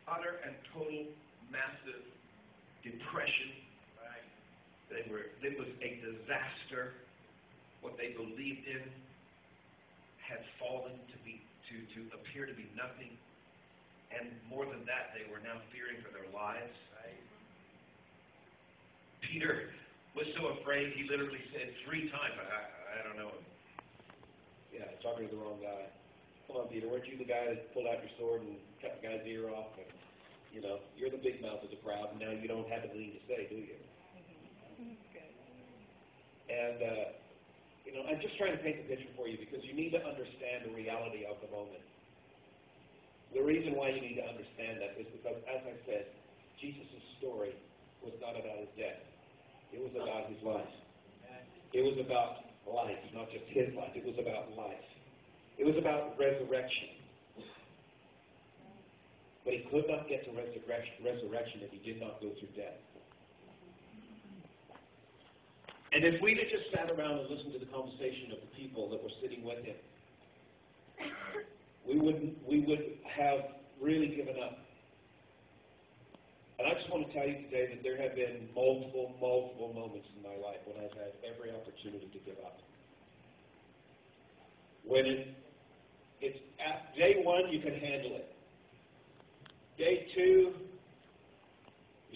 utter and total massive depression. Right. It was a disaster. What they believed in had fallen to appear to be nothing. And more than that, they were now fearing for their lives. Right. Peter was so afraid, he literally said 3 times, I don't know him. Yeah, talking to the wrong guy. Come on, Peter, weren't you the guy that pulled out your sword and cut the guy's ear off? And, you're the big mouth of the crowd, and now you don't have anything to say, do you? And, I'm just trying to paint the picture for you because you need to understand the reality of the moment. The reason why you need to understand that is because, as I said, Jesus' story was not about his death. It was about his life. It was about life, not just his life. It was about life. It was about resurrection. But he could not get to resurrection if he did not go through death. And if we'd have just sat around and listened to the conversation of the people that were sitting with him, we would have really given up. And I just want to tell you today that there have been multiple moments in my life when I've had every opportunity to give up. When it's at day 1, you can handle it. Day 2, you're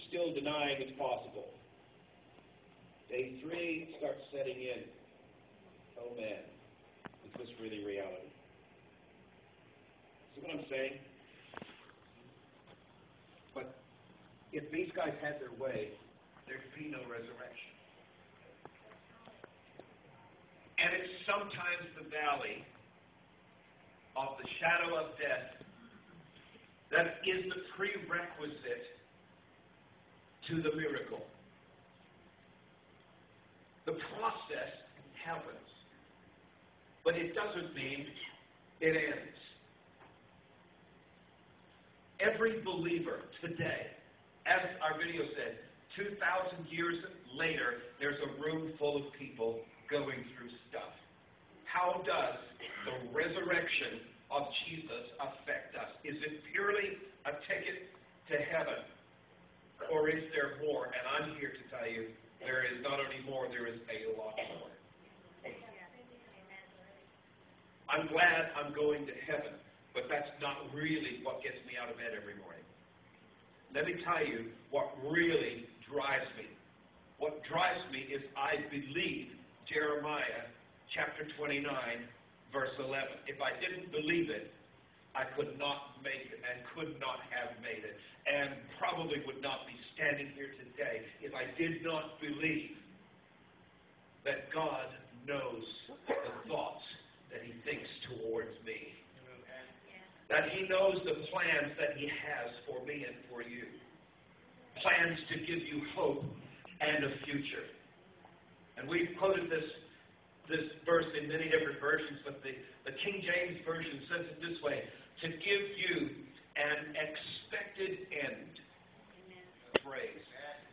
still denying it's possible. Day 3 starts setting in. Oh man, is this really reality? See what I'm saying? But if these guys had their way, there'd be no resurrection. And it's sometimes the valley of the shadow of death that is the prerequisite to the miracle. The process happens, but it doesn't mean it ends. Every believer today, as our video said, 2,000 years later, there's a room full of people going through stuff. How does the resurrection of Jesus affect us? Is it purely a ticket to heaven? Or is there more? And I'm here to tell you, there is not only more, there is a lot more. I'm glad I'm going to heaven, but that's not really what gets me out of bed every morning. Let me tell you what really drives me. What drives me is I believe Jeremiah chapter 29, verse 11. If I didn't believe it, I could not make it and could not have made it and probably would not be standing here today if I did not believe that God knows the thoughts that he thinks towards me. That he knows the plans that he has for me and for you. Plans to give you hope and a future. And we've quoted this verse in many different versions, but the King James Version says it this way: to give you an expected end. Amen. Praise.